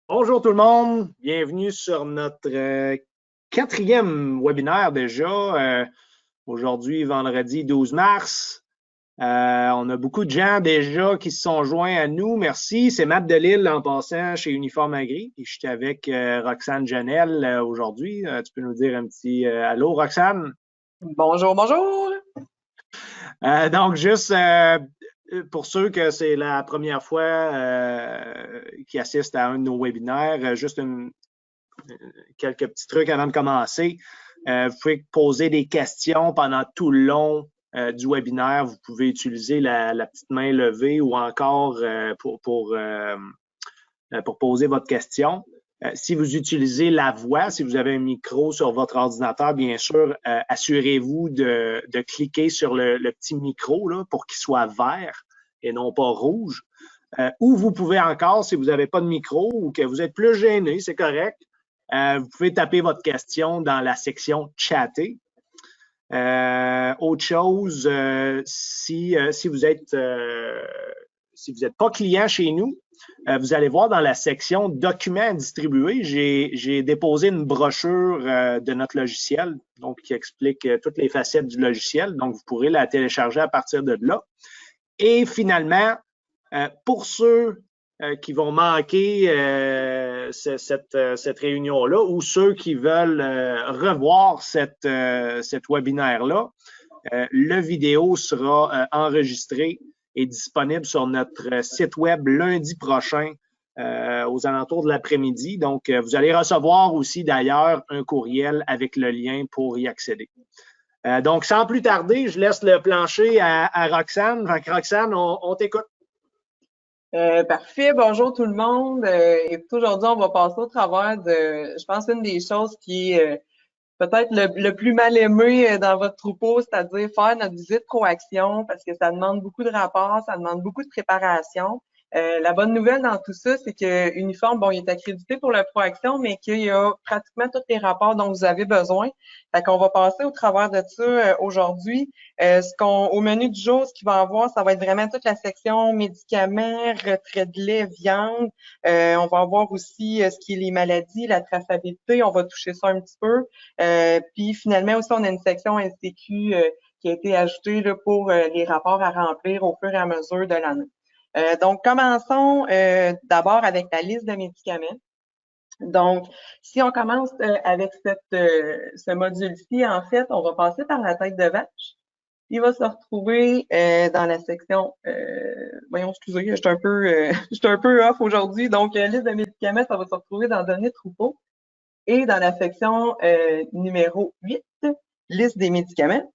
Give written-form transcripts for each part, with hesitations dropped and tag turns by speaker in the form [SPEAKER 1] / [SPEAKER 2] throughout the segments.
[SPEAKER 1] Bonjour tout le monde, bienvenue sur notre quatrième webinaire déjà. Aujourd'hui, vendredi 12 mars. On a beaucoup de gens déjà qui se sont joints à nous. Merci. C'est Matt Delille en passant chez Uniforme Agri. Et je suis avec Roxane Janel aujourd'hui. Tu peux nous dire un petit allô, Roxane?
[SPEAKER 2] Bonjour, bonjour!
[SPEAKER 1] Donc, juste pour ceux que c'est la première fois qui assistent à un de nos webinaires, quelques petits trucs avant de commencer. Vous pouvez poser des questions pendant tout le long du webinaire. Vous pouvez utiliser la petite main levée ou encore pour poser votre question. Si vous utilisez la voix, si vous avez un micro sur votre ordinateur, bien sûr, assurez-vous de cliquer sur le petit micro là, pour qu'il soit vert et non pas rouge. Ou vous pouvez encore, si vous n'avez pas de micro ou que vous êtes plus gêné, c'est correct, vous pouvez taper votre question dans la section chatter. Autre chose, si vous n'êtes pas client chez nous, vous allez voir dans la section documents à distribuer, j'ai déposé une brochure de notre logiciel, donc qui explique toutes les facettes du logiciel. Donc, vous pourrez la télécharger à partir de là. Et finalement, pour ceux qui vont manquer cette réunion-là ou ceux qui veulent revoir cette webinaire-là, le vidéo sera enregistré et disponible sur notre site web lundi prochain aux alentours de l'après-midi. Donc, vous allez recevoir aussi d'ailleurs un courriel avec le lien pour y accéder. Donc, sans plus tarder, je laisse le plancher à Roxane. Donc, Roxane, on t'écoute.
[SPEAKER 2] Parfait, bonjour tout le monde. Et aujourd'hui, on va passer au travers de, je pense, une des choses qui est peut-être le plus mal aimé dans votre troupeau, c'est-à-dire faire notre visite coaction, parce que ça demande beaucoup de rapports, ça demande beaucoup de préparation. La bonne nouvelle dans tout ça, c'est que Uniforme, bon, il est accrédité pour la proaction, mais qu'il y a pratiquement tous les rapports dont vous avez besoin. Fait qu'on va passer au travers de ça aujourd'hui. Au menu du jour, ce qu'il va y avoir, ça va être vraiment toute la section médicaments, retrait de lait, viande. On va avoir aussi ce qui est les maladies, la traçabilité. On va toucher ça un petit peu. Puis finalement aussi, on a une section NCQ qui a été ajoutée là, pour les rapports à remplir au fur et à mesure de l'année. Donc, commençons d'abord avec la liste de médicaments. Donc, si on commence avec ce module-ci, en fait, on va passer par la tête de vache. Il va se retrouver dans la section, voyons, excusez, je suis un peu off aujourd'hui. Donc, liste de médicaments, ça va se retrouver dans données troupeau. Et dans la section numéro 8, liste des médicaments.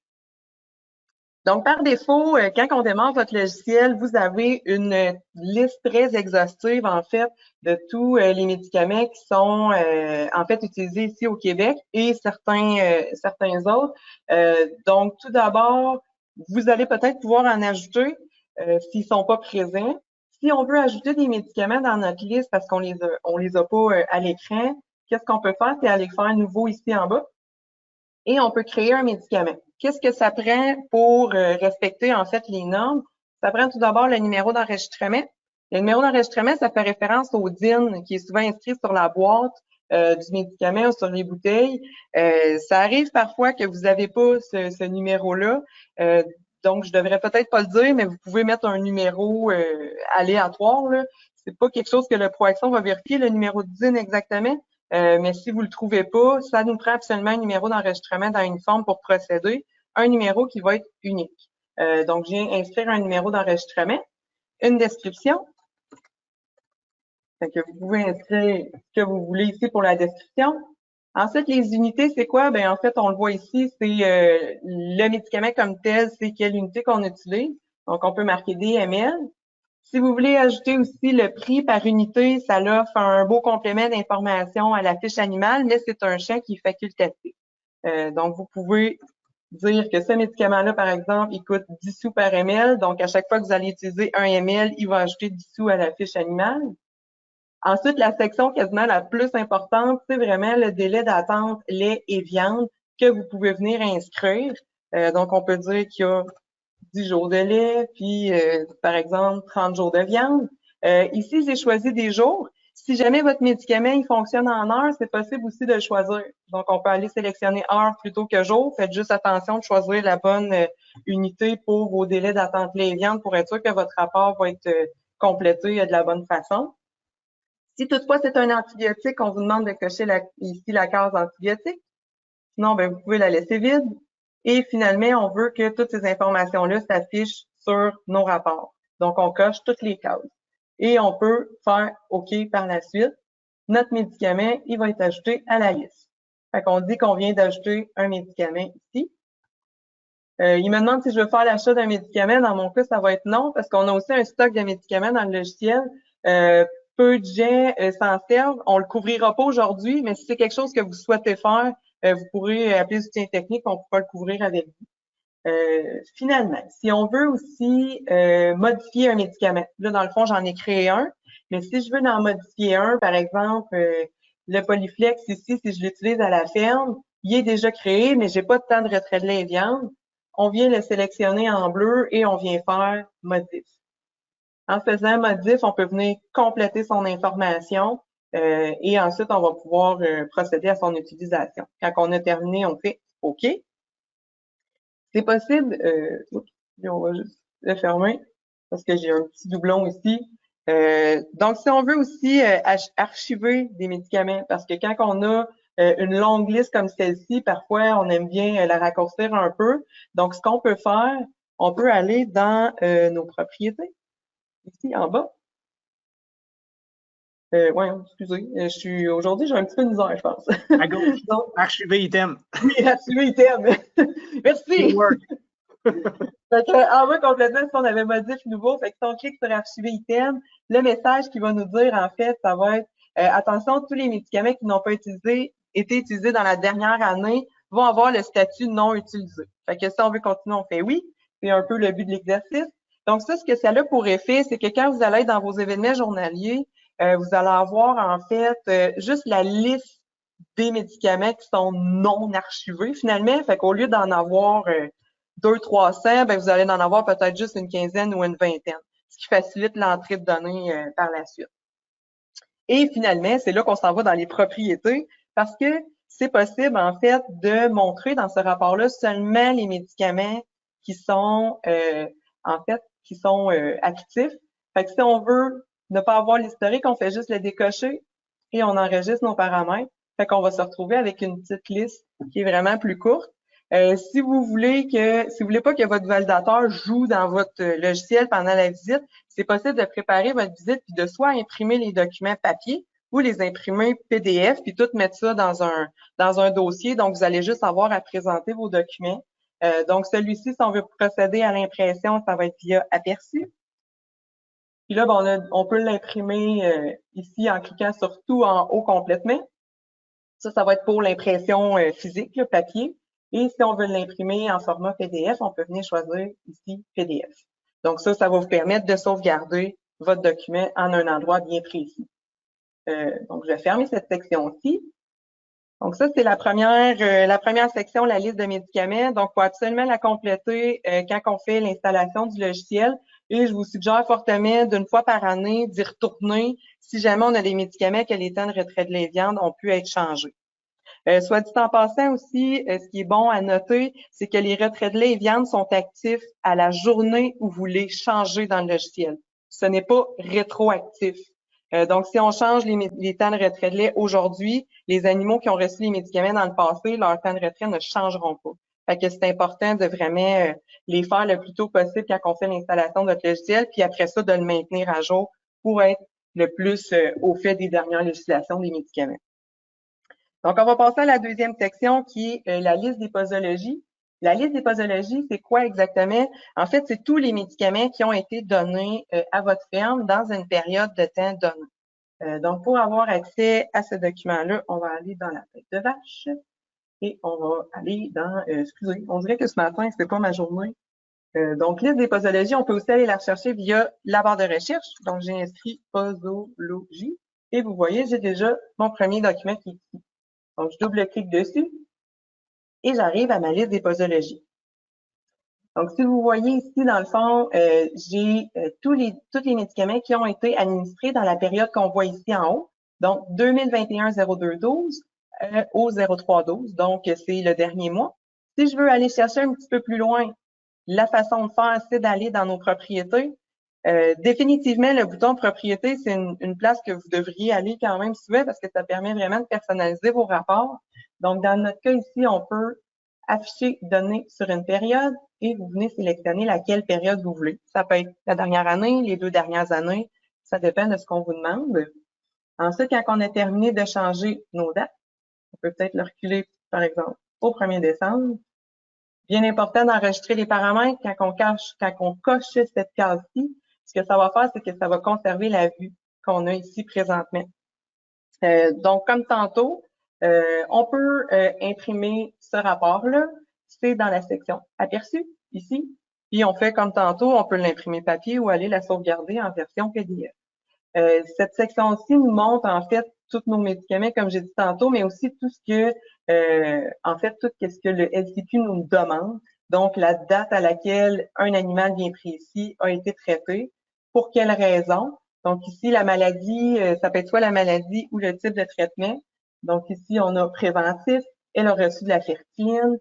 [SPEAKER 2] Donc, par défaut, quand on démarre votre logiciel, vous avez une liste très exhaustive, en fait, de tous les médicaments qui sont, en fait, utilisés ici au Québec et certains autres. Donc, tout d'abord, vous allez peut-être pouvoir en ajouter s'ils sont pas présents. Si on veut ajouter des médicaments dans notre liste parce qu'on les a pas à l'écran, qu'est-ce qu'on peut faire? C'est aller faire un nouveau ici en bas et on peut créer un médicament. Qu'est-ce que ça prend pour respecter en fait les normes? Ça prend tout d'abord le numéro d'enregistrement. Le numéro d'enregistrement, ça fait référence au DIN qui est souvent inscrit sur la boîte du médicament ou sur les bouteilles. Ça arrive parfois que vous n'avez pas ce numéro-là. Donc, je devrais peut-être pas le dire, mais vous pouvez mettre un numéro aléatoire. C'est pas quelque chose que le Proaction va vérifier, le numéro de DIN exactement. Mais si vous le trouvez pas, ça nous prend absolument un numéro d'enregistrement dans Uniforme pour procéder, un numéro qui va être unique. Donc, je viens inscrire un numéro d'enregistrement, une description. Fait que vous pouvez inscrire ce que vous voulez ici pour la description. Ensuite, les unités, c'est quoi? Ben en fait, on le voit ici, c'est le médicament comme tel, c'est quelle unité qu'on utilise. Donc, on peut marquer DML. Si vous voulez ajouter aussi le prix par unité, ça offre un beau complément d'information à la fiche animale, mais c'est un champ qui est facultatif. Donc, vous pouvez dire que ce médicament-là, par exemple, il coûte 10 sous par ml. Donc, à chaque fois que vous allez utiliser 1 ml, il va ajouter 10 sous à la fiche animale. Ensuite, la section quasiment la plus importante, c'est vraiment le délai d'attente lait et viande que vous pouvez venir inscrire. Donc, on peut dire qu'il y a 10 jours de lait, puis par exemple 30 jours de viande. Ici, j'ai choisi des jours. Si jamais votre médicament il fonctionne en heure, c'est possible aussi de le choisir. Donc, on peut aller sélectionner heure plutôt que jour. Faites juste attention de choisir la bonne unité pour vos délais d'attente léviande pour être sûr que votre rapport va être complété de la bonne façon. Si toutefois c'est un antibiotique, on vous demande de cocher ici la case antibiotique. Sinon, ben, vous pouvez la laisser vide. Et finalement, on veut que toutes ces informations-là s'affichent sur nos rapports. Donc, on coche toutes les cases. Et on peut faire OK par la suite. Notre médicament, il va être ajouté à la liste. Fait qu'on dit qu'on vient d'ajouter un médicament ici. Il me demande si je veux faire l'achat d'un médicament. Dans mon cas, ça va être non, parce qu'on a aussi un stock de médicaments dans le logiciel. Peu de gens s'en servent. On le couvrira pas aujourd'hui, mais si c'est quelque chose que vous souhaitez faire, vous pourrez appeler le soutien technique, on pourra le couvrir avec vous. Finalement, si on veut aussi modifier un médicament, là, dans le fond, j'en ai créé un, mais si je veux en modifier un, par exemple, le Polyflex ici, si je l'utilise à la ferme, il est déjà créé, mais j'ai pas de temps de retrait de lait et viande. On vient le sélectionner en bleu et on vient faire modif. En faisant modif, on peut venir compléter son information et ensuite, on va pouvoir procéder à son utilisation. Quand on a terminé, on fait OK. C'est possible, on va juste le fermer parce que j'ai un petit doublon ici. Donc, si on veut aussi archiver des médicaments, parce que quand on a une longue liste comme celle-ci, parfois, on aime bien la raccourcir un peu. Donc, ce qu'on peut faire, on peut aller dans nos propriétés, ici en bas. Ouais, excusez, aujourd'hui, j'ai un petit peu de misère, je pense.
[SPEAKER 1] À gauche,
[SPEAKER 2] Donc,
[SPEAKER 1] archiver item.
[SPEAKER 2] oui, archiver item. Merci. Fait que, en bas, complètement, si on avait modif nouveau, fait que si on clique sur archiver item, le message qui va nous dire, en fait, ça va être, attention, tous les médicaments qui n'ont pas été utilisés dans la dernière année vont avoir le statut non utilisé. Fait que si on veut continuer, on fait oui. C'est un peu le but de l'exercice. Donc ça, ce que ça a pour effet, c'est que quand vous allez être dans vos événements journaliers, vous allez avoir, en fait, juste la liste des médicaments qui sont non archivés, finalement. Fait qu'au lieu d'en avoir 200-300, ben vous allez en avoir peut-être juste une quinzaine ou une vingtaine, ce qui facilite l'entrée de données par la suite. Et finalement, c'est là qu'on s'en va dans les propriétés parce que c'est possible, en fait, de montrer dans ce rapport-là seulement les médicaments qui sont, actifs. Fait que si on veut ne pas avoir l'historique, on fait juste le décocher et on enregistre nos paramètres. Fait qu'on va se retrouver avec une petite liste qui est vraiment plus courte. Si vous voulez pas que votre validateur joue dans votre logiciel pendant la visite, c'est possible de préparer votre visite puis de soit imprimer les documents papier ou les imprimer PDF puis tout mettre ça dans un dossier. Donc, vous allez juste avoir à présenter vos documents. Donc, celui-ci, si on veut procéder à l'impression, ça va être via aperçu. Puis là, ben, on peut l'imprimer ici en cliquant sur tout en haut complètement. Ça va être pour l'impression physique, le papier. Et si on veut l'imprimer en format PDF, on peut venir choisir ici PDF. Donc ça va vous permettre de sauvegarder votre document en un endroit bien précis. Donc, je vais fermer cette section-ci. Donc ça, c'est la première section, la liste de médicaments. Donc, il faut absolument la compléter quand on fait l'installation du logiciel. Et je vous suggère fortement d'une fois par année d'y retourner si jamais on a des médicaments que les temps de retrait de lait viande ont pu être changés. Soit dit en passant aussi, ce qui est bon à noter, c'est que les retraits de lait et viande sont actifs à la journée où vous les changez dans le logiciel. Ce n'est pas rétroactif. Donc, si on change les temps de retrait de lait aujourd'hui, les animaux qui ont reçu les médicaments dans le passé, leur temps de retrait ne changeront pas. Fait que c'est important de vraiment les faire le plus tôt possible quand on fait l'installation de votre logiciel, puis après ça, de le maintenir à jour pour être le plus au fait des dernières législations des médicaments. Donc, on va passer à la deuxième section qui est la liste des posologies. La liste des posologies, c'est quoi exactement? En fait, c'est tous les médicaments qui ont été donnés à votre ferme dans une période de temps donnée. Donc, pour avoir accès à ce document-là, on va aller dans la tête de vache et on va aller dans, excusez, on dirait que ce matin, c'était pas ma journée. Donc, liste des posologies, on peut aussi aller la rechercher via la barre de recherche. Donc, j'ai inscrit posologie et vous voyez, j'ai déjà mon premier document qui est ici. Donc, je double-clique dessus et j'arrive à ma liste des posologies. Donc, si vous voyez ici, dans le fond, j'ai tous les médicaments qui ont été administrés dans la période qu'on voit ici en haut. Donc, 2021-02-12 au 03-12, donc c'est le dernier mois. Si je veux aller chercher un petit peu plus loin, la façon de faire, c'est d'aller dans nos propriétés. Définitivement, le bouton propriété, c'est une place que vous devriez aller quand même souvent parce que ça permet vraiment de personnaliser vos rapports. Donc, dans notre cas ici, on peut afficher données sur une période et vous venez sélectionner laquelle période vous voulez. Ça peut être la dernière année, les 2 dernières années, ça dépend de ce qu'on vous demande. Ensuite, quand on a terminé de changer nos dates, on peut peut-être le reculer, par exemple, au 1er décembre. Bien important d'enregistrer les paramètres quand on coche cette case-ci. Ce que ça va faire, c'est que ça va conserver la vue qu'on a ici présentement. Donc, comme tantôt, on peut imprimer ce rapport-là. C'est dans la section aperçu, ici. Puis, on fait comme tantôt, on peut l'imprimer papier ou aller la sauvegarder en version PDF. Cette section-ci nous montre, en fait, tous nos médicaments, comme j'ai dit tantôt, mais aussi tout ce que, en fait, tout ce que le LCQ nous demande. Donc, la date à laquelle un animal bien précis a été traité, pour quelle raison. Donc, ici, la maladie, ça peut être soit la maladie ou le type de traitement. Donc, ici, on a préventif, elle a reçu de la fertine.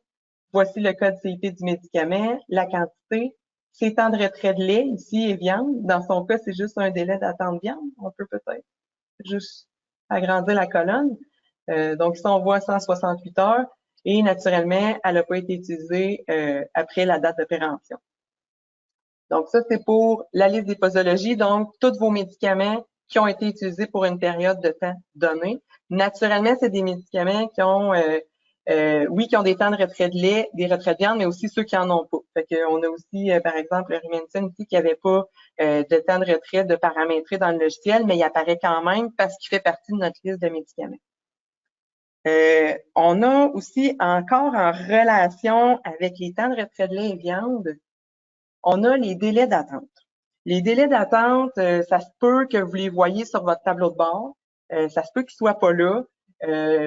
[SPEAKER 2] Voici le code CIP du médicament, la quantité, ses temps de retrait de lait, ici, et viande. Dans son cas, c'est juste un délai d'attente viande. On peut peut-être juste agrandir la colonne. Donc, ici, on voit 168 heures. Et naturellement, elle n'a pas été utilisée après la date de péremption. Donc, ça, c'est pour la liste des posologies. Donc, tous vos médicaments qui ont été utilisés pour une période de temps donnée. Naturellement, c'est des médicaments qui ont, oui, qui ont des temps de retrait de lait, des retraits de viande, mais aussi ceux qui en ont pas. Fait qu'on a aussi, par exemple, le Rumensin ici qui n'avait pas de temps de retrait de paramétrer dans le logiciel, mais il apparaît quand même parce qu'il fait partie de notre liste de médicaments. On a aussi encore en relation avec les temps de retrait de lait et viande, on a les délais d'attente. Les délais d'attente, ça se peut que vous les voyez sur votre tableau de bord. Ça se peut qu'ils soient pas là.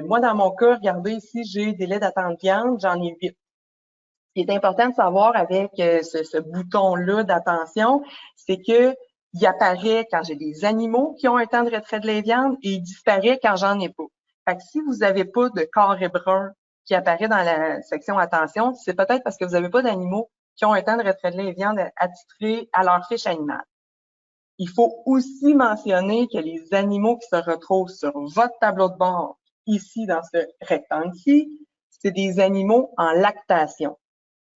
[SPEAKER 2] Moi, dans mon cas, regardez ici, j'ai délai d'attente viande, j'en ai 8. Ce qui est important de savoir avec ce bouton-là d'attention, c'est que il apparaît quand j'ai des animaux qui ont un temps de retrait de lait viande et il disparaît quand j'en ai pas. Fait que si vous n'avez pas de carré brun qui apparaît dans la section attention, c'est peut-être parce que vous n'avez pas d'animaux qui ont un temps de retrait de lait et viande attitré à leur fiche animale. Il faut aussi mentionner que les animaux qui se retrouvent sur votre tableau de bord, ici dans ce rectangle-ci, c'est des animaux en lactation.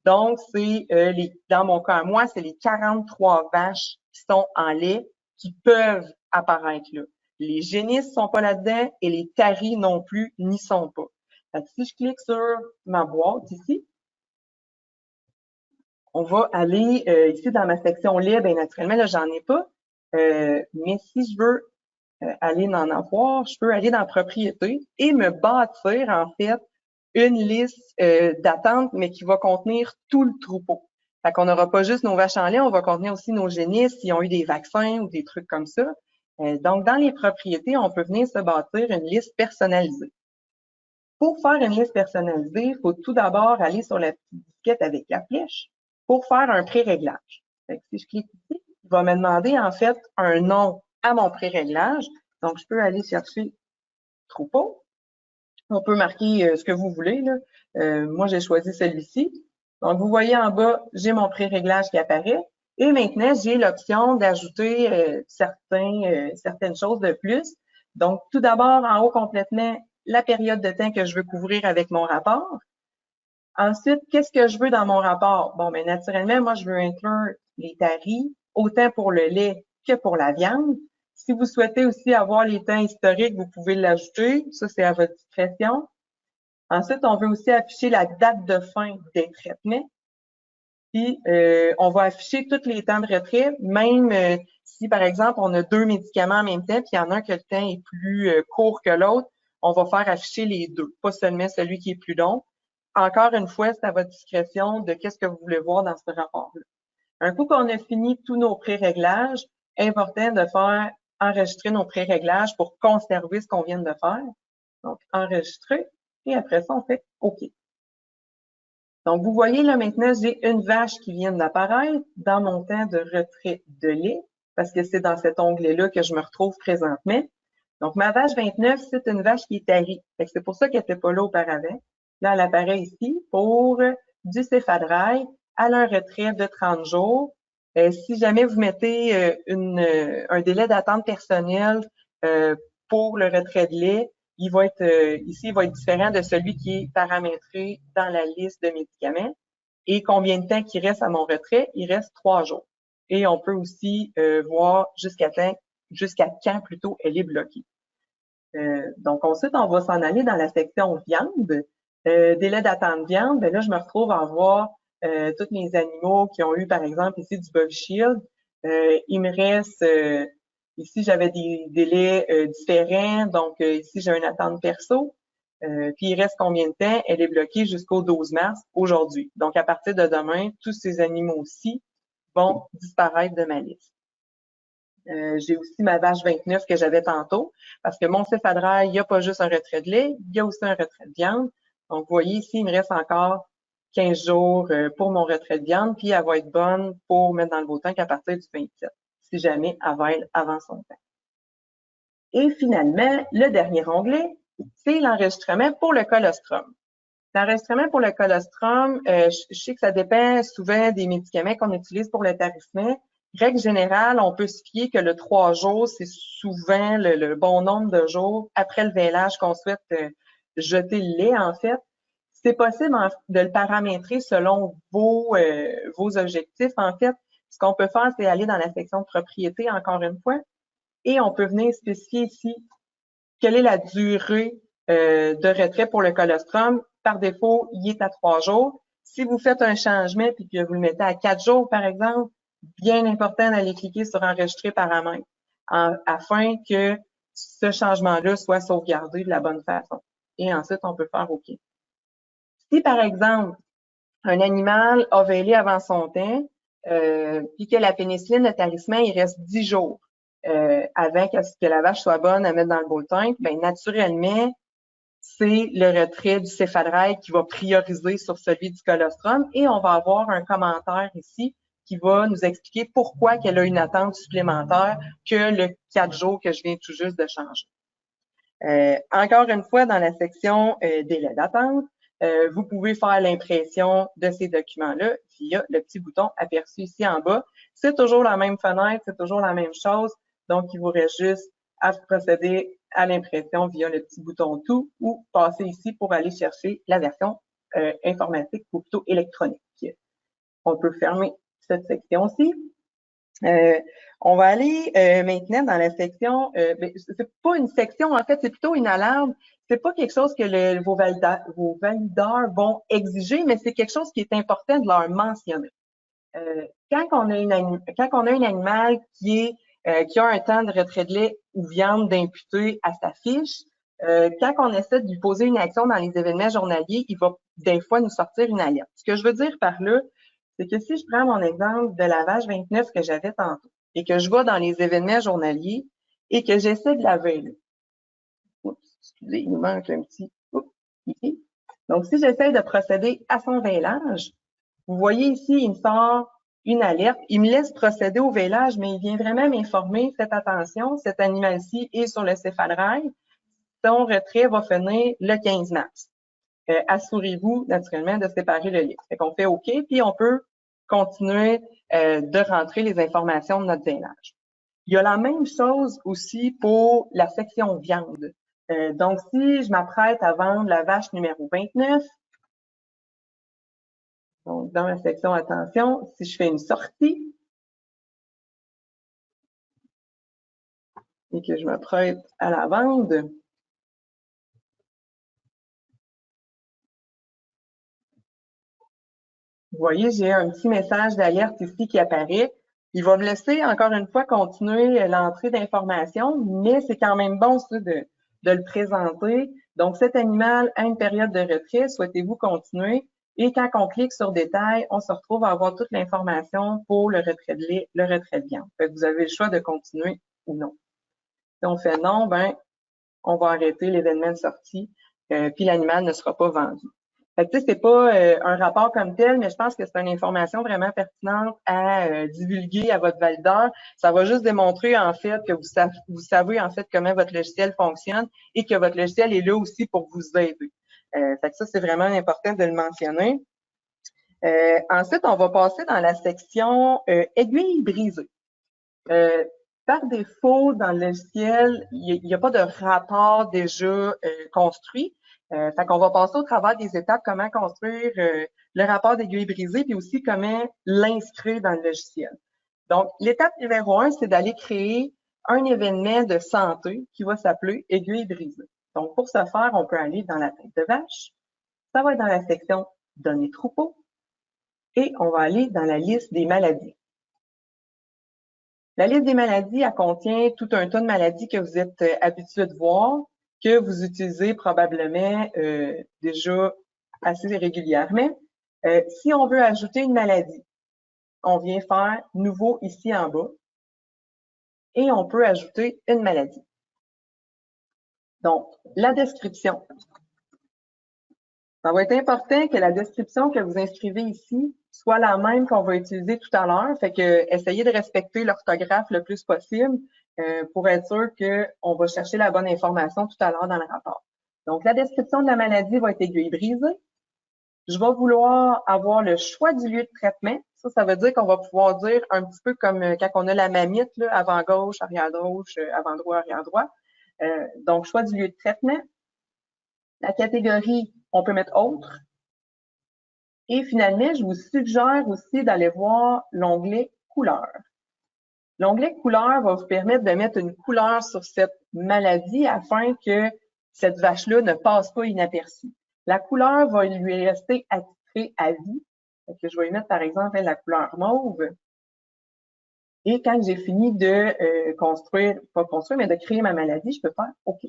[SPEAKER 2] Donc, c'est dans mon cas, moi, c'est les 43 vaches qui sont en lait qui peuvent apparaître là. Les génisses sont pas là-dedans et les taris non plus n'y sont pas. Fait que si je clique sur ma boîte ici, on va aller ici dans ma section lait, bien naturellement, là, j'en ai pas. Mais si je veux aller en avoir, je peux aller dans propriété et me bâtir, en fait, une liste d'attente, mais qui va contenir tout le troupeau. Fait qu'on n'aura pas juste nos vaches en lait, on va contenir aussi nos génisses, s'ils ont eu des vaccins ou des trucs comme ça. Donc, dans les propriétés, on peut venir se bâtir une liste personnalisée. Pour faire une liste personnalisée, il faut tout d'abord aller sur la petite disquette avec la flèche pour faire un pré-réglage. Si je clique ici, il va me demander en fait un nom à mon pré-réglage. Donc, je peux aller chercher troupeau. On peut marquer ce que vous voulez, là. Moi, j'ai choisi celui-ci. Donc, vous voyez en bas, j'ai mon pré-réglage qui apparaît. Et maintenant, j'ai l'option d'ajouter certaines choses de plus. Donc, tout d'abord, en haut complètement, la période de temps que je veux couvrir avec mon rapport. Ensuite, qu'est-ce que je veux dans mon rapport? Bon, mais naturellement, moi, je veux inclure les taris, autant pour le lait que pour la viande. Si vous souhaitez aussi avoir les temps historiques, vous pouvez l'ajouter. Ça, c'est à votre discrétion. Ensuite, on veut aussi afficher la date de fin des traitements. Puis, on va afficher tous les temps de retrait, même si, par exemple, on a 2 médicaments en même temps, puis il y en a un que le temps est plus court que l'autre, on va faire afficher les deux, pas seulement celui qui est plus long. Encore une fois, c'est à votre discrétion de qu'est-ce que vous voulez voir dans ce rapport-là. Un coup qu'on a fini tous nos pré-réglages, important de faire enregistrer nos pré-réglages pour conserver ce qu'on vient de faire. Donc, enregistrer, et après ça, on fait OK. Donc, vous voyez là maintenant, j'ai une vache qui vient d'apparaître dans mon temps de retrait de lait, parce que c'est dans cet onglet-là que je me retrouve présentement. Donc, ma vache 29, c'est une vache qui est tarie. C'est pour ça qu'elle n'était pas là auparavant. Là, elle apparaît ici pour du céphadrail à un retrait de 30 jours. Si jamais vous mettez un délai d'attente personnel pour le retrait de lait, il va être ici, il va être différent de celui qui est paramétré dans la liste de médicaments. Et combien de temps qu'il reste à mon retrait? Il reste 3 jours. Et on peut aussi voir jusqu'à quand plutôt elle est bloquée. Donc ensuite, on va s'en aller dans la section viande. Délai d'attente viande, ben là, je me retrouve à voir tous mes animaux qui ont eu, par exemple, ici du Bovie Shield. Il me reste, ici, j'avais des délais différents. Donc, ici, j'ai une attente perso. Puis, il reste combien de temps? Elle est bloquée jusqu'au 12 mars, aujourd'hui. Donc, à partir de demain, tous ces animaux-ci vont disparaître de ma liste. J'ai aussi ma vache 29 que j'avais tantôt, parce que mon céphadrail, il n'y a pas juste un retrait de lait, il y a aussi un retrait de viande. Donc, vous voyez ici, il me reste encore 15 jours pour mon retrait de viande, puis elle va être bonne pour mettre dans le beau tank à partir du 27, si jamais elle va être avant son temps. Et finalement, le dernier onglet, c'est l'enregistrement pour le colostrum. L'enregistrement pour le colostrum, je sais que ça dépend souvent des médicaments qu'on utilise pour le tarissement. Règle générale, on peut se fier que le 3 jours, c'est souvent le bon nombre de jours après le vêlage qu'on souhaite jeter le lait, en fait. C'est possible de le paramétrer selon vos objectifs. En fait, ce qu'on peut faire, c'est aller dans la section de propriété, encore une fois, et on peut venir spécifier ici quelle est la durée de retrait pour le colostrum. Par défaut, il est à 3 jours. Si vous faites un changement puis que vous le mettez à 4 jours, par exemple, bien important d'aller cliquer sur enregistrer paramètres afin que ce changement-là soit sauvegardé de la bonne façon. Et ensuite, on peut faire OK. Si, par exemple, un animal a vêlé avant son temps, puis que la pénicilline de tarissement, il reste 10 jours avant que la vache soit bonne à mettre dans le beau tank, bien, naturellement, c'est le retrait du céphadrail qui va prioriser sur celui du colostrum et on va avoir un commentaire ici qui va nous expliquer pourquoi qu'elle a une attente supplémentaire que le 4 jours que je viens tout juste de changer. Encore une fois, dans la section délai d'attente, vous pouvez faire l'impression de ces documents-là via le petit bouton aperçu ici en bas. C'est toujours la même fenêtre, c'est toujours la même chose. Donc, il vous reste juste à procéder à l'impression via le petit bouton tout ou passer ici pour aller chercher la version informatique ou plutôt électronique. On peut fermer cette section-ci. On va aller maintenant dans la section, c'est pas une section, en fait, c'est plutôt une alarme. C'est pas quelque chose que vos valideurs vont exiger, mais c'est quelque chose qui est important de leur mentionner. Quand on a un animal qui a un temps de retrait de lait ou viande d'imputer à sa fiche, quand on essaie de lui poser une action dans les événements journaliers, il va des fois nous sortir une alerte. Ce que je veux dire par là, c'est que si je prends mon exemple de la vache 29 que j'avais tantôt et que je vais dans les événements journaliers et que j'essaie de la vêler. Oups, excusez, il nous manque un petit. Oups, ici. Donc, si j'essaie de procéder à son vêlage, vous voyez ici, il me sort une alerte. Il me laisse procéder au vêlage, mais il vient vraiment m'informer, faites attention, cet animal-ci est sur le céphadrail. Son retrait va finir le 15 mars. Assurez-vous, naturellement, de séparer le lait. Fait qu'on fait OK, puis on peut continuer de rentrer les informations de notre vêlage. Il y a la même chose aussi pour la section viande. Donc, si je m'apprête à vendre la vache numéro 29, donc dans la section attention, si je fais une sortie et que je m'apprête à la vendre, vous voyez, j'ai un petit message d'alerte ici qui apparaît. Il va me laisser, encore une fois, continuer l'entrée d'informations, mais c'est quand même bon ça, de le présenter. Donc, cet animal a une période de retrait. Souhaitez-vous continuer? Et quand on clique sur détail, on se retrouve à avoir toute l'information pour le retrait de lait, le retrait de viande. Fait que vous avez le choix de continuer ou non. Si on fait non, ben, on va arrêter l'événement de sortie, puis l'animal ne sera pas vendu. Fait que, tu sais, c'est pas un rapport comme tel, mais je pense que c'est une information vraiment pertinente à divulguer à votre valideur. Ça va juste démontrer, en fait, que vous savez, en fait, comment votre logiciel fonctionne et que votre logiciel est là aussi pour vous aider. Fait que ça, c'est vraiment important de le mentionner. Ensuite, on va passer dans la section aiguille brisée. Par défaut, dans le logiciel, il n'y a pas de rapport déjà construit. Fait qu'on va passer au travers des étapes, comment construire le rapport d'aiguille brisée, puis aussi comment l'inscrire dans le logiciel. Donc, l'étape numéro 1, c'est d'aller créer un événement de santé qui va s'appeler aiguille brisée. Donc, pour ce faire, on peut aller dans la tête de vache. Ça va être dans la section données troupeaux. Et on va aller dans la liste des maladies. La liste des maladies, elle contient tout un tas de maladies que vous êtes habitués de voir, que vous utilisez probablement déjà assez régulièrement. Si on veut ajouter une maladie, on vient faire « Nouveau » ici en bas et on peut ajouter une maladie. Donc, la description. Ça va être important que la description que vous inscrivez ici soit la même qu'on va utiliser tout à l'heure. Fait que essayez de respecter l'orthographe le plus possible pour être sûr qu'on va chercher la bonne information tout à l'heure dans le rapport. Donc, la description de la maladie va être aiguille brisée. Je vais vouloir avoir le choix du lieu de traitement. Ça veut dire qu'on va pouvoir dire un petit peu comme quand on a la mamite, là, avant gauche, arrière gauche, avant droit, arrière droit. Donc, choix du lieu de traitement. La catégorie, on peut mettre autre. Et finalement, je vous suggère aussi d'aller voir l'onglet couleur. L'onglet couleur va vous permettre de mettre une couleur sur cette maladie afin que cette vache-là ne passe pas inaperçue. La couleur va lui rester attitrée à vie. Donc, je vais y mettre par exemple la couleur mauve. Et quand j'ai fini de construire, pas construire, mais de créer ma maladie, je peux faire OK.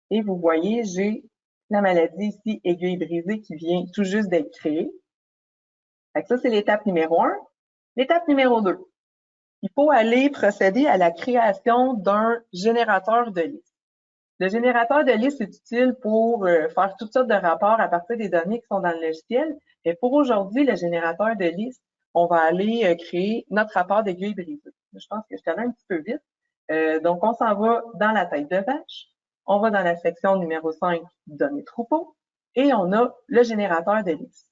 [SPEAKER 2] Et vous voyez, j'ai la maladie ici, aiguille brisée, qui vient tout juste d'être créée. Fait que ça, c'est l'étape numéro 1. L'étape numéro 2. Il faut aller procéder à la création d'un générateur de liste. Le générateur de liste est utile pour faire toutes sortes de rapports à partir des données qui sont dans le logiciel. Et pour aujourd'hui, le générateur de liste, on va aller créer notre rapport d'aiguille brisée. Je pense que je suis allée un petit peu vite. Donc, on s'en va dans la tête de vache. On va dans la section numéro 5, données troupeaux. Et on a le générateur de liste.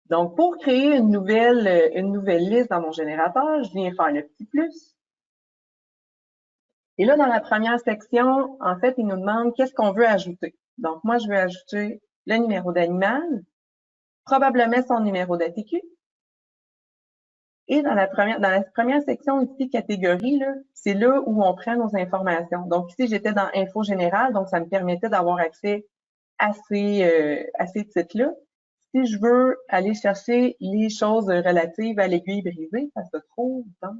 [SPEAKER 2] Donc, pour créer une nouvelle liste dans mon générateur, je viens faire le petit plus. Et là, dans la première section, en fait, il nous demande qu'est-ce qu'on veut ajouter. Donc, moi, je vais ajouter le numéro d'animal, probablement son numéro d'ATQ. Et dans la première section ici, catégorie, c'est là où on prend nos informations. Donc, ici, j'étais dans Info générale, donc ça me permettait d'avoir accès à ces titres-là. Si je veux aller chercher les choses relatives à l'aiguille brisée, ça se trouve dans,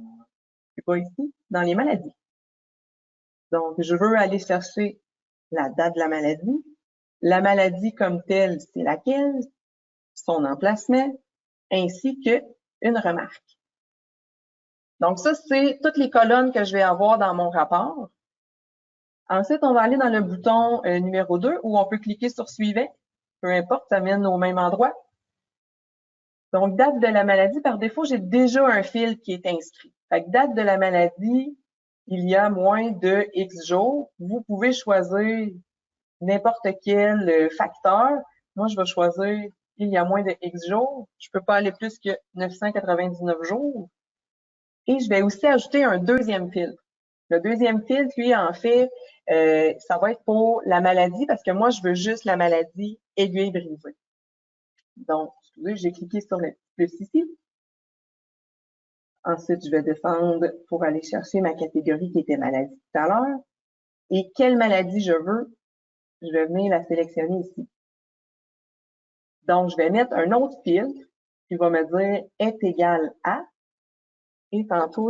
[SPEAKER 2] c'est pas ici, dans les maladies. Donc, je veux aller chercher la date de la maladie comme telle, c'est laquelle, son emplacement, ainsi qu'une remarque. Donc, ça, c'est toutes les colonnes que je vais avoir dans mon rapport. Ensuite, on va aller dans le bouton numéro 2 où on peut cliquer sur suivant. Peu importe, ça mène au même endroit. Donc, date de la maladie, par défaut, j'ai déjà un fil qui est inscrit. Fait que date de la maladie, il y a moins de X jours. Vous pouvez choisir n'importe quel facteur. Moi, je vais choisir il y a moins de X jours. Je peux pas aller plus que 999 jours. Et je vais aussi ajouter un deuxième filtre. Le deuxième filtre, lui, en fait, ça va être pour la maladie parce que moi, je veux juste la maladie aiguille brisée. Donc, j'ai cliqué sur le plus ici. Ensuite, je vais descendre pour aller chercher ma catégorie qui était maladie tout à l'heure. Et quelle maladie je veux, je vais venir la sélectionner ici. Donc, je vais mettre un autre filtre qui va me dire est égal à. Et tantôt,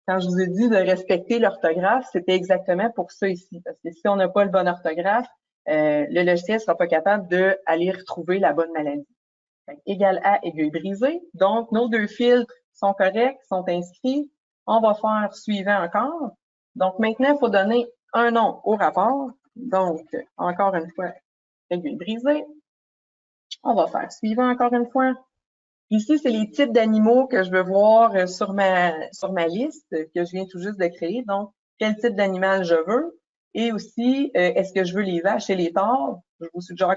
[SPEAKER 2] quand je vous ai dit de respecter l'orthographe, c'était exactement pour ça ici. Parce que si on n'a pas le bon orthographe, le logiciel ne sera pas capable d'aller retrouver la bonne maladie. Égal à aiguille brisée. Donc, nos deux filtres sont corrects, sont inscrits. On va faire suivant encore. Donc, maintenant, il faut donner un nom au rapport. Donc, encore une fois, aiguille brisée. On va faire suivant encore une fois. Ici, c'est les types d'animaux que je veux voir sur ma liste que je viens tout juste de créer. Donc, quel type d'animal je veux et aussi, est-ce que je veux les vaches et les taures? Je vous suggère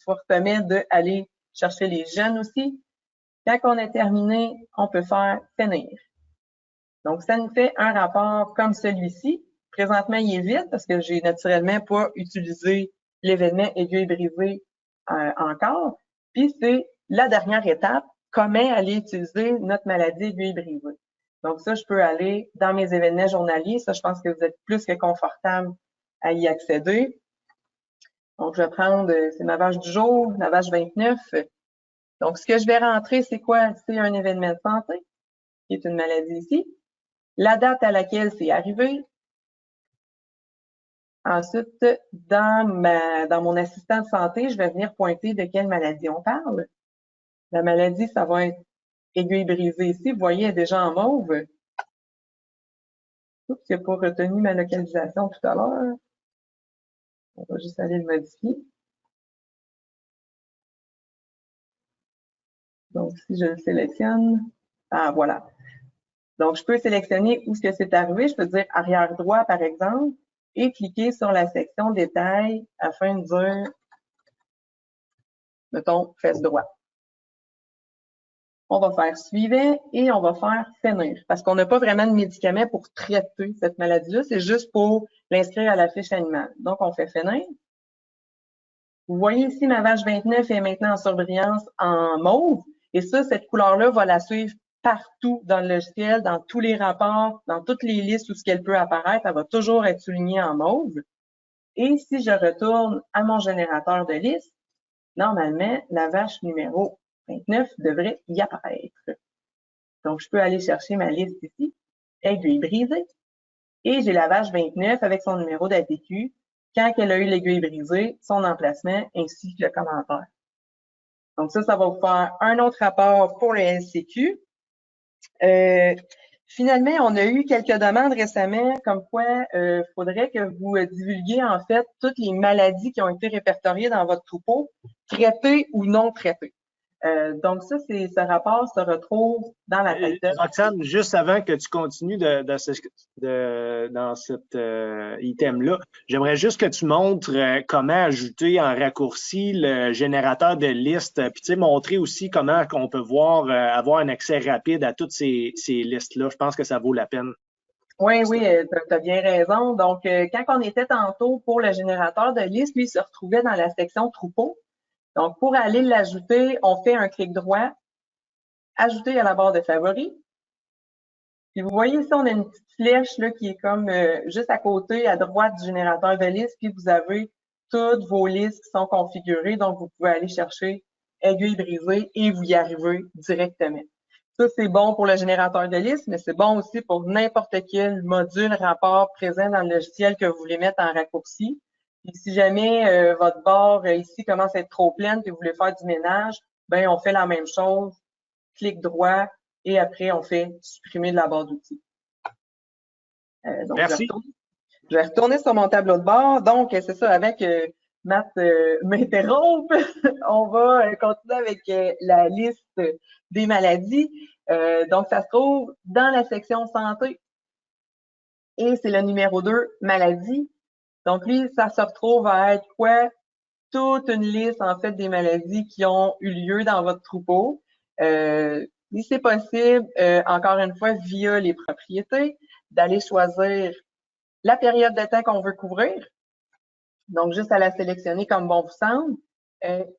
[SPEAKER 2] fortement d'aller chercher les jeunes aussi. Quand on a terminé, on peut faire finir. Donc, ça nous fait un rapport comme celui-ci. Présentement, il est vide parce que j'ai naturellement pas utilisé l'événement aiguille brisée encore. Puis, c'est la dernière étape, comment aller utiliser notre maladie aiguille brisée. Donc, ça, je peux aller dans mes événements journaliers. Ça, je pense que vous êtes plus que confortable à y accéder. Donc, je vais prendre, c'est ma vache du jour, ma vache 29. Donc, ce que je vais rentrer, c'est quoi? C'est un événement de santé, qui est une maladie ici. La date à laquelle c'est arrivé. Ensuite, dans mon assistant de santé, je vais venir pointer de quelle maladie on parle. La maladie, ça va être aiguille brisée ici. Vous voyez, elle est déjà en mauve. Oups, il n'a pas retenu ma localisation tout à l'heure. On va juste aller le modifier. Donc, si je le sélectionne, ah, voilà. Donc, je peux sélectionner où ce que c'est arrivé. Je peux dire arrière droit, par exemple, et cliquer sur la section détails afin de dire, mettons, fesse droit. On va faire suivant et on va faire finir parce qu'on n'a pas vraiment de médicaments pour traiter cette maladie-là. C'est juste pour l'inscrire à la fiche animale. Donc, on fait finir. Vous voyez ici, ma vache 29 est maintenant en surbrillance en mauve. Et ça, cette couleur-là va la suivre partout dans le logiciel, dans tous les rapports, dans toutes les listes où ce qu'elle peut apparaître. Elle va toujours être soulignée en mauve. Et si je retourne à mon générateur de liste, normalement, la vache numéro 29 devrait y apparaître. Donc, je peux aller chercher ma liste ici, aiguille brisée, et j'ai la vache 29 avec son numéro d'ATQ, quand elle a eu l'aiguille brisée, son emplacement, ainsi que le commentaire. Donc ça va vous faire un autre rapport pour le LCQ. Finalement, on a eu quelques demandes récemment comme quoi il faudrait que vous divulguiez en fait toutes les maladies qui ont été répertoriées dans votre troupeau, traitées ou non traitées. Donc ça, ce rapport se retrouve dans la feuille de...
[SPEAKER 1] Roxane, juste avant que tu continues dans cet item-là, j'aimerais juste que tu montres comment ajouter en raccourci le générateur de listes, puis tu sais, montrer aussi comment on peut voir, avoir un accès rapide à toutes ces listes-là. Je pense que ça vaut la peine.
[SPEAKER 2] Oui, tu as bien raison. Donc, quand on était tantôt pour le générateur de listes, lui, il se retrouvait dans la section troupeau. Donc, pour aller l'ajouter, on fait un clic droit, ajouter à la barre de favoris. Puis vous voyez ici, on a une petite flèche là, qui est comme juste à côté, à droite du générateur de listes, puis vous avez toutes vos listes qui sont configurées. Donc, vous pouvez aller chercher aiguille brisée et vous y arrivez directement. Ça, c'est bon pour le générateur de listes, mais c'est bon aussi pour n'importe quel module rapport présent dans le logiciel que vous voulez mettre en raccourci. Et si jamais votre barre ici commence à être trop pleine et vous voulez faire du ménage, ben on fait la même chose, clic droit et après on fait supprimer de la barre d'outils. Donc
[SPEAKER 1] merci.
[SPEAKER 2] Je vais retourner sur mon tableau de bord. Donc c'est ça, avec Matt m'interrompt, on va continuer avec la liste des maladies. Donc ça se trouve dans la section santé et c'est le numéro 2, maladie. Donc, lui, ça se retrouve à être quoi? Toute une liste, en fait, des maladies qui ont eu lieu dans votre troupeau. Si c'est possible, encore une fois, via les propriétés, d'aller choisir la période de temps qu'on veut couvrir. Donc, juste à la sélectionner comme bon vous semble.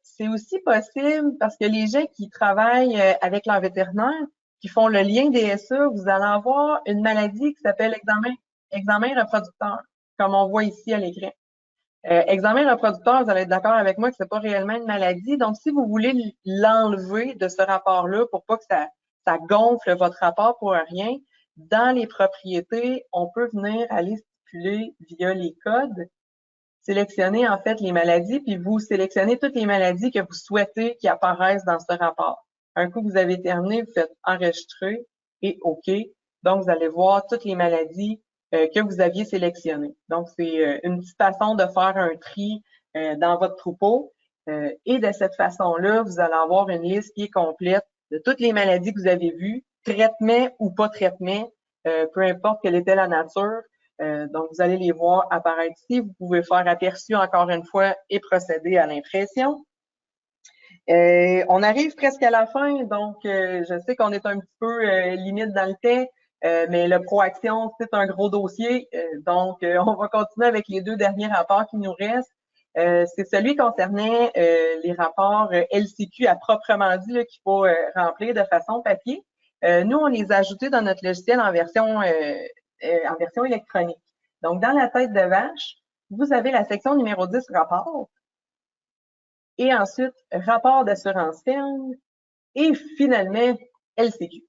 [SPEAKER 2] C'est aussi possible parce que les gens qui travaillent avec leur vétérinaire, qui font le lien DSA, vous allez avoir une maladie qui s'appelle examen reproducteur, comme on voit ici à l'écran. Examen reproducteur, vous allez être d'accord avec moi que c'est pas réellement une maladie. Donc, si vous voulez l'enlever de ce rapport-là pour pas que ça gonfle votre rapport pour rien, dans les propriétés, on peut venir aller stipuler via les codes, sélectionner en fait les maladies, puis vous sélectionnez toutes les maladies que vous souhaitez qui apparaissent dans ce rapport. Un coup que vous avez terminé, vous faites enregistrer et OK. Donc, vous allez voir toutes les maladies que vous aviez sélectionné. Donc, c'est une petite façon de faire un tri dans votre troupeau. Et de cette façon-là, vous allez avoir une liste qui est complète de toutes les maladies que vous avez vues, traitement ou pas traitement, peu importe quelle était la nature. Donc, vous allez les voir apparaître ici. Vous pouvez faire aperçu encore une fois et procéder à l'impression. On arrive presque à la fin, donc je sais qu'on est un petit peu limite dans le temps, mais le Proaction, c'est un gros dossier. Donc, on va continuer avec les 2 derniers rapports qui nous restent. C'est celui concernant les rapports LCQ à proprement dit qu'il faut remplir de façon papier. Nous, on les a ajoutés dans notre logiciel en version électronique. Donc, dans la tête de vache, vous avez la section numéro 10, rapport. Et ensuite, rapport d'assurance ferme. Et finalement, LCQ.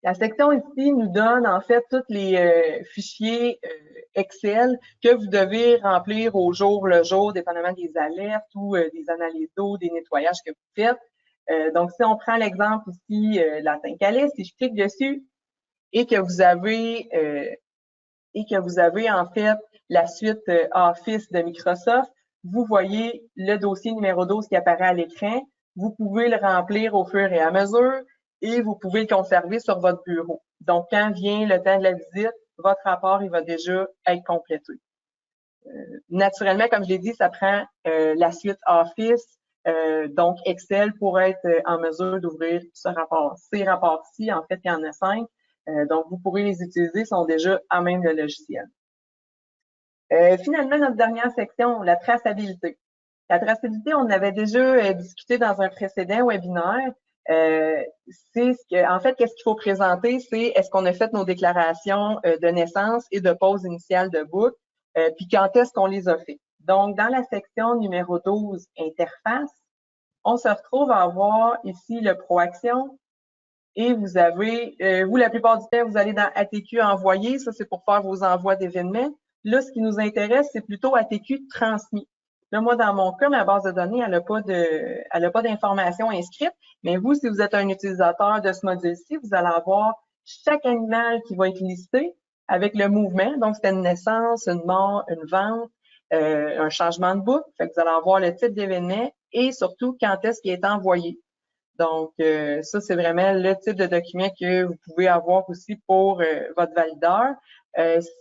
[SPEAKER 2] La section ici nous donne en fait tous les fichiers Excel que vous devez remplir au jour le jour, dépendamment des alertes ou des analyses d'eau, des nettoyages que vous faites. Donc, si on prend l'exemple ici, la Tincalis, si je clique dessus et que vous avez en fait la suite Office de Microsoft, vous voyez le dossier numéro 12 qui apparaît à l'écran. Vous pouvez le remplir au fur et à mesure et vous pouvez le conserver sur votre bureau. Donc, quand vient le temps de la visite, votre rapport, il va déjà être complété. Naturellement, comme je l'ai dit, ça prend la suite Office, donc Excel, pour être en mesure d'ouvrir ce rapport. Ces rapports-ci, en fait, il y en a 5. Donc, vous pourrez les utiliser, ils sont déjà à même le logiciel. Finalement, notre dernière section, la traçabilité. La traçabilité, on en avait déjà discuté dans un précédent webinaire. C'est en fait, qu'est-ce qu'il faut présenter, c'est est-ce qu'on a fait nos déclarations de naissance et de pause initiale de boucle, puis quand est-ce qu'on les a fait. Donc, dans la section numéro 12, interface, on se retrouve à avoir ici le Proaction. Et vous avez, vous, la plupart du temps, vous allez dans ATQ envoyer. Ça, c'est pour faire vos envois d'événements. Là, ce qui nous intéresse, c'est plutôt ATQ transmis. Là, moi, dans mon cas, ma base de données, elle n'a pas d'informations inscrites. Mais vous, si vous êtes un utilisateur de ce module-ci, vous allez avoir chaque animal qui va être listé avec le mouvement. Donc, c'est une naissance, une mort, une vente, un changement de boucle. Fait que vous allez avoir le type d'événement et surtout quand est-ce qu'il est envoyé. Donc, ça, c'est vraiment le type de document que vous pouvez avoir aussi pour votre valideur.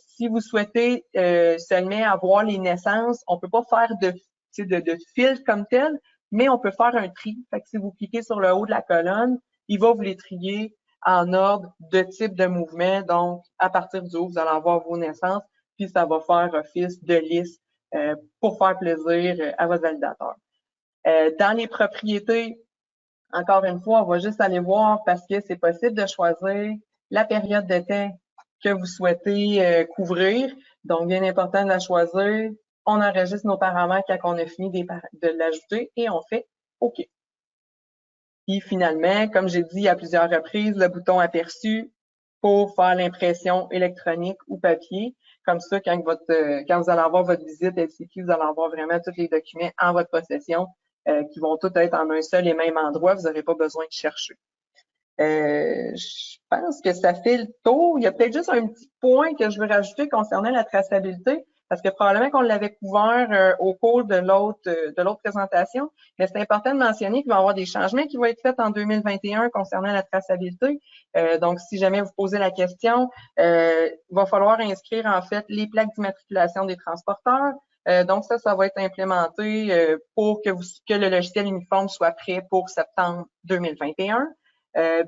[SPEAKER 2] Si vous souhaitez seulement avoir les naissances, on peut pas faire de filtre comme tel, mais on peut faire un tri. Fait que si vous cliquez sur le haut de la colonne, il va vous les trier en ordre de type de mouvement. Donc, à partir du haut, vous allez avoir vos naissances, puis ça va faire office de liste pour faire plaisir à votre validateur. Dans les propriétés, encore une fois, on va juste aller voir parce que c'est possible de choisir la période de temps que vous souhaitez couvrir. Donc, bien important de la choisir. On enregistre nos paramètres quand on a fini de l'ajouter et on fait OK. Puis finalement, comme j'ai dit à plusieurs reprises, le bouton aperçu pour faire l'impression électronique ou papier. Comme ça, quand vous allez avoir votre visite LCQ, vous allez avoir vraiment tous les documents en votre possession qui vont tous être en un seul et même endroit. Vous n'aurez pas besoin de chercher. Je pense que ça fait le tour. Il y a peut-être juste un petit point que je veux rajouter concernant la traçabilité, parce que probablement qu'on l'avait couvert au cours de l'autre présentation, mais c'est important de mentionner qu'il va y avoir des changements qui vont être faits en 2021 concernant la traçabilité. Donc, si jamais vous posez la question, il va falloir inscrire en fait les plaques d'immatriculation des transporteurs. Donc, ça va être implémenté pour que le logiciel uniforme soit prêt pour septembre 2021.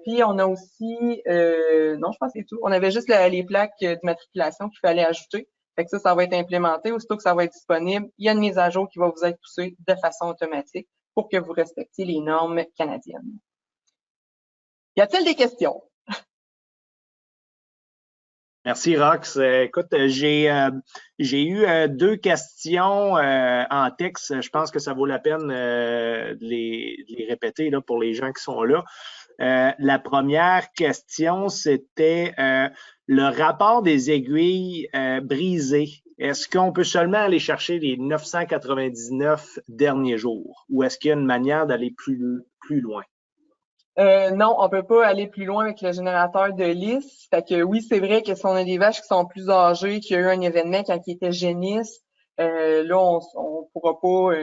[SPEAKER 2] Puis, on a aussi, non, je pense que c'est tout. On avait juste les plaques d'immatriculation qu'il fallait ajouter. Fait que ça va être implémenté. Aussitôt que ça va être disponible, il y a une mise à jour qui va vous être poussée de façon automatique pour que vous respectiez les normes canadiennes. Y a-t-il des questions?
[SPEAKER 1] Merci, Rox. Écoute, j'ai eu 2 questions en texte. Je pense que ça vaut la peine de les répéter là, pour les gens qui sont là. La première question, c'était le rapport des aiguilles brisées. Est-ce qu'on peut seulement aller chercher les 999 derniers jours ou est-ce qu'il y a une manière d'aller plus loin?
[SPEAKER 2] Non, on peut pas aller plus loin avec le générateur de liste. Fait que oui, c'est vrai que si on a des vaches qui sont plus âgées, qui a eu un événement quand ils étaient génisses, là, on pourra pas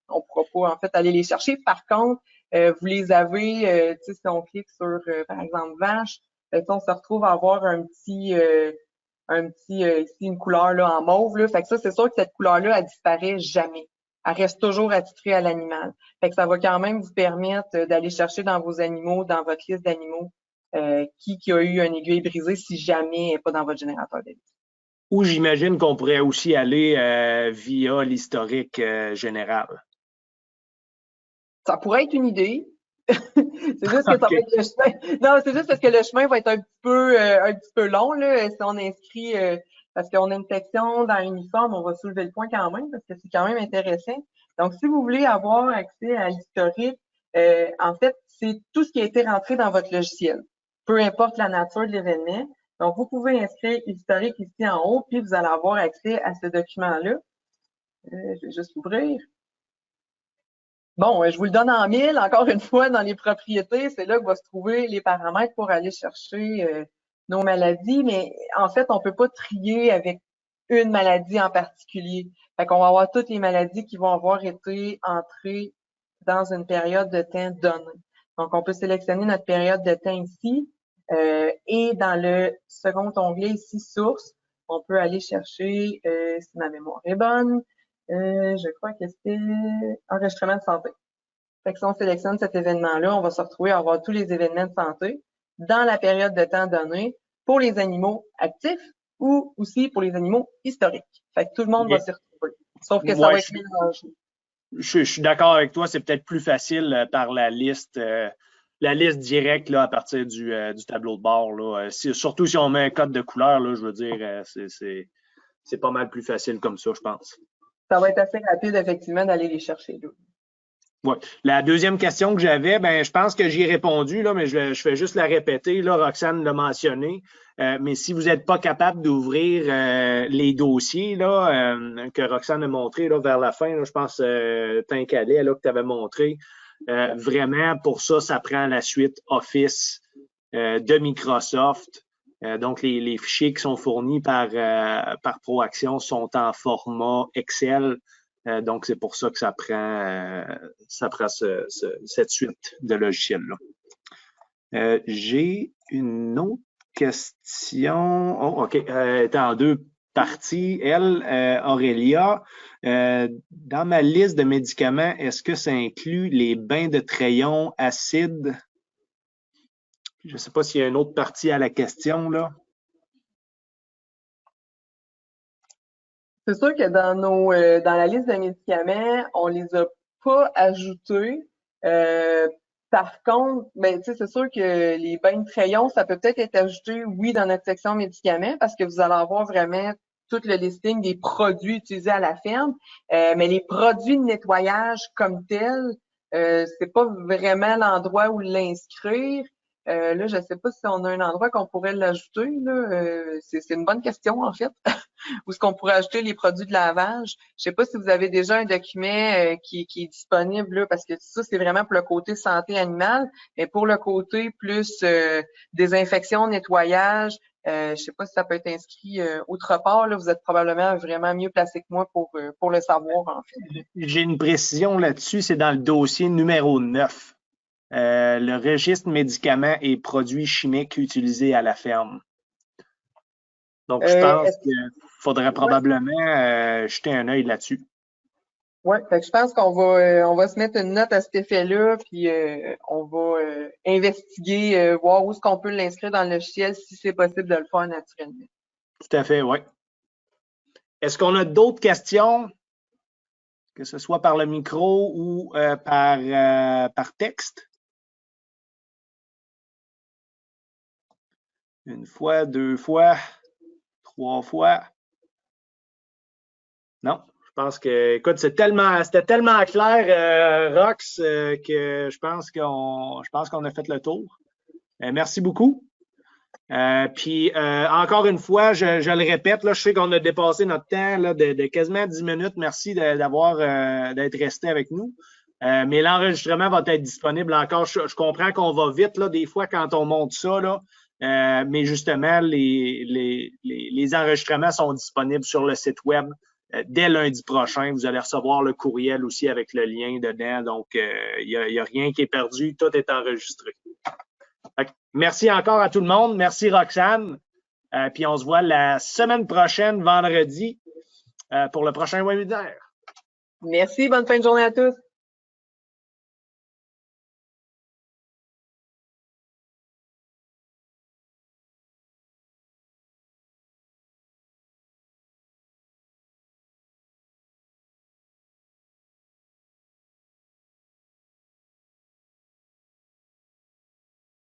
[SPEAKER 2] en fait aller les chercher. Par contre, vous les avez, tu sais, si on clique sur, par exemple, vache, on se retrouve à avoir ici une couleur là en mauve là. Fait que ça, c'est sûr que cette couleur-là, elle disparaît jamais. Elle reste toujours attitrée à l'animal. Fait que ça va quand même vous permettre d'aller chercher dans vos animaux, dans votre liste d'animaux, qui a eu un aiguille brisée si jamais elle n'est pas dans votre générateur de liste.
[SPEAKER 1] Ou j'imagine qu'on pourrait aussi aller via l'historique général.
[SPEAKER 2] Ça pourrait être une idée. C'est juste que ça va être le chemin. Non, c'est juste parce que le chemin va être un petit peu long, là, si on inscrit, parce qu'on a une section dans l'uniforme, on va soulever le point quand même, parce que c'est quand même intéressant. Donc, si vous voulez avoir accès à l'historique, en fait, c'est tout ce qui a été rentré dans votre logiciel, peu importe la nature de l'événement. Donc, vous pouvez inscrire historique ici en haut, puis vous allez avoir accès à ce document-là. Je vais juste l'ouvrir. Bon, je vous le donne en 1000. Encore une fois, dans les propriétés, c'est là que va se trouver les paramètres pour aller chercher nos maladies. Mais en fait, on peut pas trier avec une maladie en particulier. Fait qu'on va avoir toutes les maladies qui vont avoir été entrées dans une période de temps donnée. Donc, on peut sélectionner notre période de temps ici. Et dans le second onglet ici, source, on peut aller chercher, si ma mémoire est bonne, je crois que c'est enregistrement de santé. Fait que si on sélectionne cet événement-là, on va se retrouver à avoir tous les événements de santé dans la période de temps donnée pour les animaux actifs ou aussi pour les animaux historiques. Fait que tout le monde va s'y retrouver. Sauf que ça va être mélangé.
[SPEAKER 1] Je suis d'accord avec toi, c'est peut-être plus facile par la liste directe là, à partir du tableau de bord. Là. Surtout si on met un code de couleur, là, je veux dire, c'est pas mal plus facile comme ça, je pense.
[SPEAKER 2] Ça va être assez rapide, effectivement, d'aller les chercher. Là.
[SPEAKER 1] Ouais. La deuxième question que j'avais, je pense que j'y ai répondu, là, mais je fais juste la répéter. Là, Roxane l'a mentionné. Mais si vous n'êtes pas capable d'ouvrir les dossiers là, que Roxane a montré là, vers la fin, là, je pense Tincalet là, que tu avais montré, vraiment, pour ça, ça prend la suite Office de Microsoft. Donc, les fichiers qui sont fournis par Proaction sont en format Excel. Donc, c'est pour ça que ça prend cette suite de logiciels-là. J'ai une autre question. Oh, OK. Elle est en deux parties. Elle, Aurélia, dans ma liste de médicaments, est-ce que ça inclut les bains de Trayon acides? Je ne sais pas s'il y a une autre partie à la question, là.
[SPEAKER 2] C'est sûr que dans la liste de médicaments, on les a pas ajoutés. Par contre, c'est sûr que les bains de crayon, ça peut peut-être être ajouté, oui, dans notre section médicaments, parce que vous allez avoir vraiment tout le listing des produits utilisés à la ferme. Mais les produits de nettoyage comme tels, c'est pas vraiment l'endroit où l'inscrire. Là, je sais pas si on a un endroit qu'on pourrait l'ajouter. C'est une bonne question, en fait. Où est-ce qu'on pourrait ajouter les produits de lavage? Je sais pas si vous avez déjà un document qui est disponible, là, parce que ça, c'est vraiment pour le côté santé animale, mais pour le côté plus désinfection, nettoyage, je sais pas si ça peut être inscrit autre part. Là, vous êtes probablement vraiment mieux placé que moi pour le savoir, en fait.
[SPEAKER 1] J'ai une précision là-dessus, c'est dans le dossier numéro 9. Le registre médicaments et produits chimiques utilisés à la ferme. Donc, je pense qu'il faudrait probablement jeter un œil là-dessus.
[SPEAKER 2] Oui, je pense qu'on va se mettre une note à cet effet-là, puis on va investiguer, voir où est-ce qu'on peut l'inscrire dans le logiciel, si c'est possible de le faire naturellement.
[SPEAKER 1] Tout à fait, oui. Est-ce qu'on a d'autres questions, que ce soit par le micro ou par texte? Une fois, deux fois, trois fois. Non, je pense que, écoute, c'était tellement clair, Rox, que je pense qu'on a fait le tour. Merci beaucoup. Puis encore une fois, je le répète, là, je sais qu'on a dépassé notre temps là, de quasiment 10 minutes. Merci d'être resté avec nous. Mais l'enregistrement va être disponible encore. Je comprends qu'on va vite là, des fois quand on monte ça, là, mais justement, les enregistrements sont disponibles sur le site web dès lundi prochain. Vous allez recevoir le courriel aussi avec le lien dedans. Donc, il y a rien qui est perdu. Tout est enregistré. Merci encore à tout le monde. Merci Roxane. Puis on se voit la semaine prochaine, vendredi, pour le prochain webinaire.
[SPEAKER 2] Merci. Bonne fin de journée à tous.